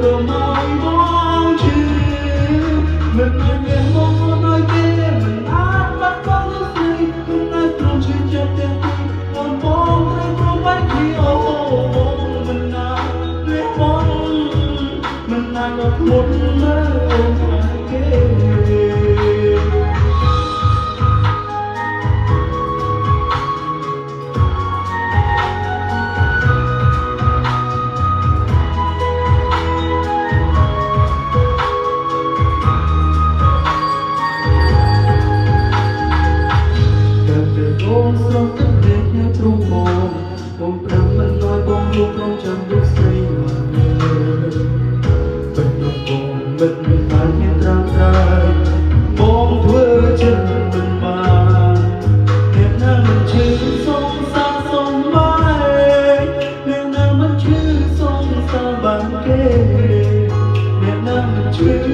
rồi mai mong chứ mình nói nghe mong nói kia mình áp bắt có lúc gì mình nói trong chuyện cho tiền còn mong thấy không phải khi ô mình nào nghe mong mình nào gặp một mơ ngoài kiaបងស្រស់ទឹកភ្នែកអ្នកទ្រូងបងប្រាំមិនnóiបងលោកក្នុងចាំដូចស្រីមកពេលនោះបងមិនបានមានត្រាំត្រៃបងធ្វើចិត្តមិនបានអ្នកណាមិនឈឺសងសាសងបាយអ្នកណាមិនឈឺសងសាបានគេអ្នកណាមិនឈឺ